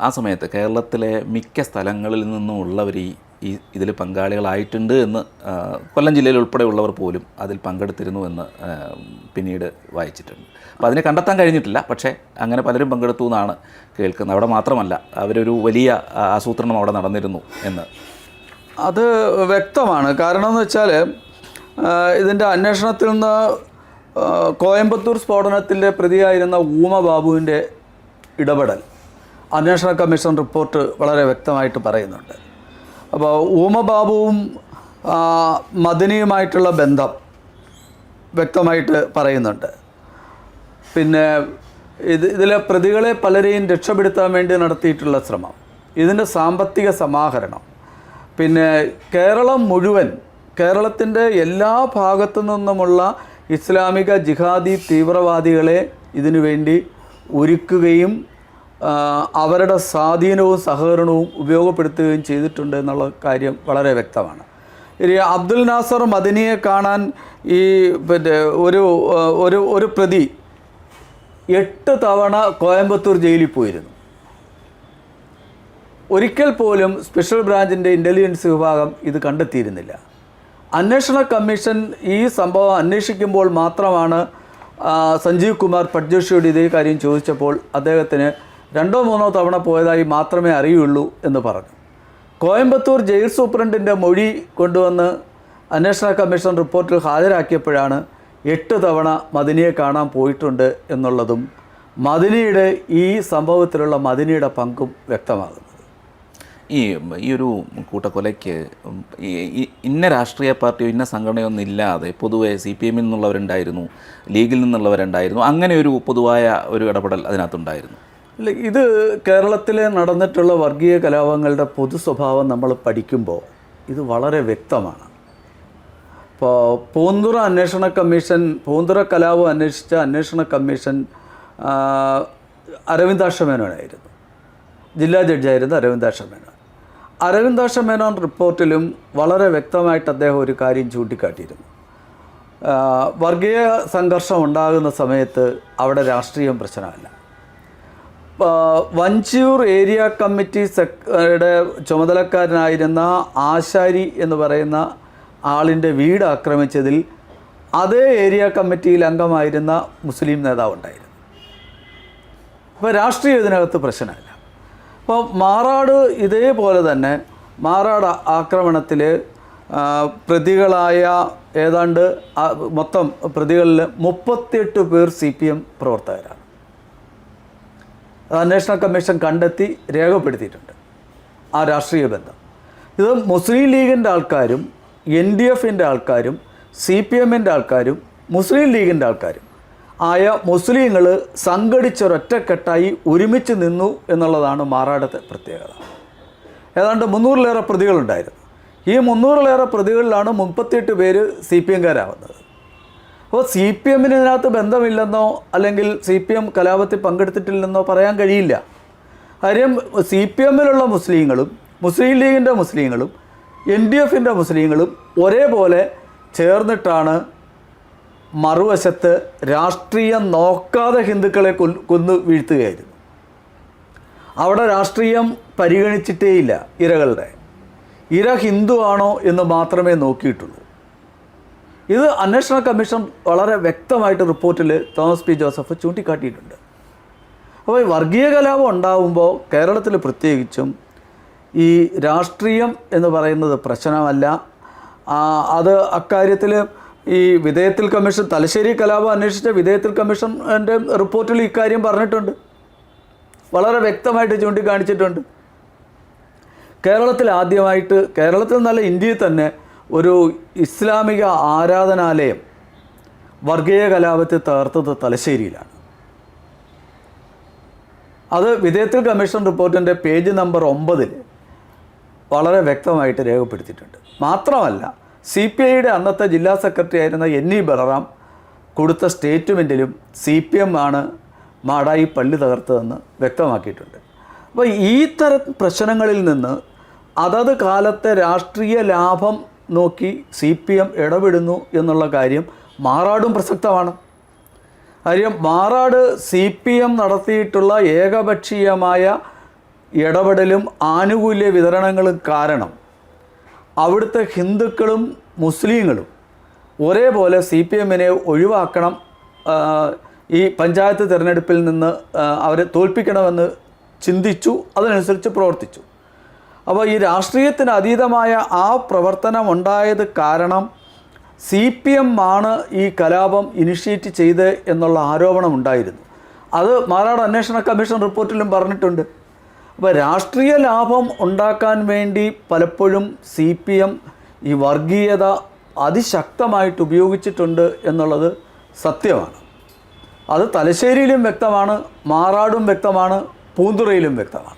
ആ സമയത്ത് കേരളത്തിലെ മിക്ക സ്ഥലങ്ങളിൽ നിന്നുമുള്ളവർ ഇതിൽ പങ്കാളികളായിട്ടുണ്ട് എന്ന് കൊല്ലം ജില്ലയിൽ ഉൾപ്പെടെയുള്ളവർ പോലും അതിൽ പങ്കെടുത്തിരുന്നു എന്ന് പിന്നീട് വായിച്ചിട്ടുണ്ട്. അപ്പോൾ അതിനെ കണ്ടെത്താൻ കഴിഞ്ഞിട്ടില്ല, പക്ഷേ അങ്ങനെ പലരും പങ്കെടുത്തു എന്നാണ് കേൾക്കുന്നത്. അവിടെ മാത്രമല്ല, അവരൊരു വലിയ ആസൂത്രണം അവിടെ നടന്നിരുന്നു എന്ന് അത് വ്യക്തമാണ്. കാരണം എന്ന് വെച്ചാൽ ഇതിൻ്റെ അന്വേഷണത്തിൽ നിന്ന് കോയമ്പത്തൂർ സ്ഫോടനത്തിൻ്റെ പ്രതിയായിരുന്ന ഊമ ബാബുവിൻ്റെ ഇടപെടൽ അന്വേഷണ കമ്മീഷൻ റിപ്പോർട്ട് വളരെ വ്യക്തമായിട്ട് പറയുന്നുണ്ട്. അപ്പോൾ ഊമ ബാബുവും മദനിയുമായിട്ടുള്ള ബന്ധം വ്യക്തമായിട്ട് പറയുന്നുണ്ട്. പിന്നെ ഇതിലെ പ്രതികളെ പലരെയും രക്ഷപ്പെടുത്താൻ വേണ്ടി നടത്തിയിട്ടുള്ള ശ്രമം, ഇതിൻ്റെ സാമ്പത്തിക സമാഹരണം, പിന്നെ കേരളം മുഴുവൻ, കേരളത്തിൻ്റെ എല്ലാ ഭാഗത്തു നിന്നുമുള്ള ഇസ്ലാമിക ജിഹാദി തീവ്രവാദികളെ ഇതിനു വേണ്ടി ഒരുക്കുകയും അവരുടെ സ്വാധീനവും സഹകരണവും ഉപയോഗപ്പെടുത്തുകയും ചെയ്തിട്ടുണ്ട് എന്നുള്ള കാര്യം വളരെ വ്യക്തമാണ്. ഇനി അബ്ദുൽ നാസർ മദനിയെ കാണാൻ ഈ പിന്നെ ഒരു പ്രതി 8 തവണ കോയമ്പത്തൂർ ജയിലിൽ പോയിരുന്നു. ഒരിക്കൽ പോലും സ്പെഷ്യൽ ബ്രാഞ്ചിൻ്റെ ഇൻ്റലിജൻസ് വിഭാഗം ഇത് കണ്ടെത്തിയിരുന്നില്ല. അന്വേഷണ കമ്മീഷൻ ഈ സംഭവം അന്വേഷിക്കുമ്പോൾ മാത്രമാണ് സഞ്ജീവ് കുമാർ പട്ജോഷിയോട് ഇതേ കാര്യം ചോദിച്ചപ്പോൾ അദ്ദേഹത്തിന് 2-3 തവണ പോയതായി മാത്രമേ അറിയുള്ളൂ എന്ന് പറഞ്ഞു. കോയമ്പത്തൂർ ജയിൽ സൂപ്രണ്ടിൻ്റെ മൊഴി കൊണ്ടുവന്ന് അന്വേഷണ കമ്മീഷൻ റിപ്പോർട്ടിൽ ഹാജരാക്കിയപ്പോഴാണ് 8 തവണ മദനിയെ കാണാൻ പോയിട്ടുണ്ട് എന്നുള്ളതും മദനിയുടെ ഈ സംഭവത്തിലുള്ള മദനിയുടെ പങ്കും വ്യക്തമാകുന്നത്. ഈ ഒരു കൂട്ടക്കൊലയ്ക്ക് ഇന്ന രാഷ്ട്രീയ പാർട്ടിയോ ഇന്ന സംഘടനയൊന്നും ഇല്ലാതെ പൊതുവെ CPM നിന്നുള്ളവരുണ്ടായിരുന്നു, ലീഗിൽ നിന്നുള്ളവരുണ്ടായിരുന്നു, അങ്ങനെ ഒരു പൊതുവായ ഒരു ഇടപെടൽ അതിനകത്തുണ്ടായിരുന്നു. അല്ല, ഇത് കേരളത്തിൽ നടന്നിട്ടുള്ള വർഗീയ കലാപങ്ങളുടെ പൊതു സ്വഭാവം നമ്മൾ പഠിക്കുമ്പോൾ ഇത് വളരെ വ്യക്തമാണ്. ഇപ്പോൾ പൂന്തുറ കലാപം അന്വേഷിച്ച അന്വേഷണ കമ്മീഷൻ അരവിന്ദാക്ഷ മേനോനായിരുന്നു, ജില്ലാ ജഡ്ജായിരുന്നു അരവിന്ദാക്ഷ മേനോൻ. അരവിന്ദാക്ഷ മേനോൻ റിപ്പോർട്ടിലും വളരെ വ്യക്തമായിട്ട് അദ്ദേഹം ഒരു കാര്യം ചൂണ്ടിക്കാട്ടിയിരുന്നു. വർഗീയ സംഘർഷം ഉണ്ടാകുന്ന സമയത്ത് അവിടെ രാഷ്ട്രീയം പ്രശ്നമല്ല. വഞ്ചിയൂർ ഏരിയ കമ്മിറ്റി യുടെ ചുമതലക്കാരനായിരുന്ന ആശാരി എന്ന് പറയുന്ന ആളിൻ്റെ വീട് ആക്രമിച്ചതിൽ അതേ ഏരിയ കമ്മിറ്റിയിൽ അംഗമായിരുന്ന മുസ്ലിം നേതാവുണ്ടായിരുന്നു. അപ്പോൾ രാഷ്ട്രീയം ഇതിനകത്ത് പ്രശ്നമല്ല. അപ്പോൾ മാറാട് ഇതേപോലെ തന്നെ മാറാട് ആക്രമണത്തിൽ പ്രതികളായ ഏതാണ്ട് മൊത്തം പ്രതികളിൽ 38 പേർ CPM പ്രവർത്തകരാണ്. അന്വേഷണ കമ്മീഷൻ കണ്ടെത്തി രേഖപ്പെടുത്തിയിട്ടുണ്ട് ആ രാഷ്ട്രീയ ബന്ധം. ഇത് മുസ്ലിം ലീഗിൻ്റെ ആൾക്കാരും NDFൻ്റെ ആൾക്കാരും CPMൻ്റെ ആൾക്കാരും മുസ്ലിം ലീഗിൻ്റെ ആൾക്കാരും ആയ മുസ്ലിങ്ങൾ സംഘടിച്ചൊരൊറ്റക്കെട്ടായി ഒരുമിച്ച് നിന്നു എന്നുള്ളതാണ് മാറാടത്തെ പ്രത്യേകത. ഏതാണ്ട് 300-ലേറെ പ്രതികളുണ്ടായിരുന്നു. ഈ 300-ലേറെ പ്രതികളിലാണ് 38 പേര് CPMകാരാവുന്നത്. അപ്പോൾ CPMന് ഇതിനകത്ത് ബന്ധമില്ലെന്നോ അല്ലെങ്കിൽ CPM കലാപത്തിൽ പങ്കെടുത്തിട്ടില്ലെന്നോ പറയാൻ കഴിയില്ല. കാര്യം CPMലുള്ള മുസ്ലിങ്ങളും മുസ്ലിം ലീഗിൻ്റെ മുസ്ലിങ്ങളും NDFൻ്റെ മുസ്ലിങ്ങളും ഒരേപോലെ ചേർന്നിട്ടാണ് മറുവശത്ത് രാഷ്ട്രീയം നോക്കാതെ ഹിന്ദുക്കളെ കൊന്നു വീഴ്ത്തുകയായിരുന്നു. അവിടെ രാഷ്ട്രീയം പരിഗണിച്ചിട്ടേയില്ല. ഇര ഹിന്ദു ആണോ എന്ന് മാത്രമേ നോക്കിയിട്ടുള്ളൂ. ഇത് അന്വേഷണ കമ്മീഷൻ വളരെ വ്യക്തമായിട്ട് റിപ്പോർട്ടിൽ തോമസ് പി ജോസഫ് ചൂണ്ടിക്കാട്ടിയിട്ടുണ്ട്. അപ്പോൾ വർഗീയ കലാപം ഉണ്ടാകുമ്പോൾ കേരളത്തിൽ പ്രത്യേകിച്ചും ഈ രാഷ്ട്രീയം എന്ന് പറയുന്നത് പ്രശ്നമല്ല. അത് അക്കാര്യത്തിൽ ഈ വിധേയത്തിൽ കമ്മീഷൻ തലശ്ശേരി കലാപം അന്വേഷിച്ച വിധേയത്തിൽ കമ്മീഷൻ്റെ റിപ്പോർട്ടിൽ ഇക്കാര്യം പറഞ്ഞിട്ടുണ്ട്, വളരെ വ്യക്തമായിട്ട് ചൂണ്ടിക്കാണിച്ചിട്ടുണ്ട്. കേരളത്തിൽ ആദ്യമായിട്ട്, കേരളത്തിൽ നല്ല ഇന്ത്യയിൽ തന്നെ ഒരു ഇസ്ലാമിക ആരാധനാലയം വർഗീയ കലാപത്തെ തകർത്തത് തലശ്ശേരിയിലാണ്. അത് വിധേയത്തിൽ കമ്മീഷൻ റിപ്പോർട്ടിൻ്റെ പേജ് നമ്പർ 9 വളരെ വ്യക്തമായിട്ട് രേഖപ്പെടുത്തിയിട്ടുണ്ട്. മാത്രമല്ല CPIയുടെ അന്നത്തെ ജില്ലാ സെക്രട്ടറി ആയിരുന്ന NE ബലറാം കൊടുത്ത സ്റ്റേറ്റ്മെൻറ്റിലും CPM ആണ് മാടായി പള്ളി തകർത്തതെന്ന് വ്യക്തമാക്കിയിട്ടുണ്ട്. അപ്പോൾ ഈ തരം പ്രശ്നങ്ങളിൽ നിന്ന് അതത് കാലത്തെ രാഷ്ട്രീയ ലാഭം നോക്കി CPM ഇടപെടുന്നു എന്നുള്ള കാര്യം മാറാടും പ്രസക്തമാണ്. കാര്യം മാറാട് CPM നടത്തിയിട്ടുള്ള ഏകപക്ഷീയമായ ഇടപെടലും ആനുകൂല്യ വിതരണങ്ങളും കാരണം അവിടുത്തെ ഹിന്ദുക്കളും മുസ്ലിങ്ങളും ഒരേപോലെ CPM-നെ ഒഴിവാക്കണം, ഈ പഞ്ചായത്ത് തിരഞ്ഞെടുപ്പിൽ നിന്ന് അവരെ തോൽപ്പിക്കണമെന്ന് ചിന്തിച്ചു, അതിനനുസരിച്ച് പ്രവർത്തിച്ചു. അപ്പോൾ ഈ രാഷ്ട്രീയത്തിന് അതീതമായ ആ പ്രവർത്തനം ഉണ്ടായത് കാരണം CPM ആണ് ഈ കലാപം ഇനിഷ്യേറ്റ് ചെയ്ത് എന്നുള്ള ആരോപണം ഉണ്ടായിരുന്നു. അത് മാറാട് അന്വേഷണ കമ്മീഷൻ റിപ്പോർട്ടിലും പറഞ്ഞിട്ടുണ്ട്. അപ്പോൾ രാഷ്ട്രീയ ലാഭം ഉണ്ടാക്കാൻ വേണ്ടി പലപ്പോഴും CPM ഈ വർഗീയത അതിശക്തമായിട്ട് ഉപയോഗിച്ചിട്ടുണ്ട് എന്നുള്ളത് സത്യമാണ്. അത് തലശ്ശേരിയിലും വ്യക്തമാണ്, മാറാടും വ്യക്തമാണ്, പൂന്തുറയിലും വ്യക്തമാണ്.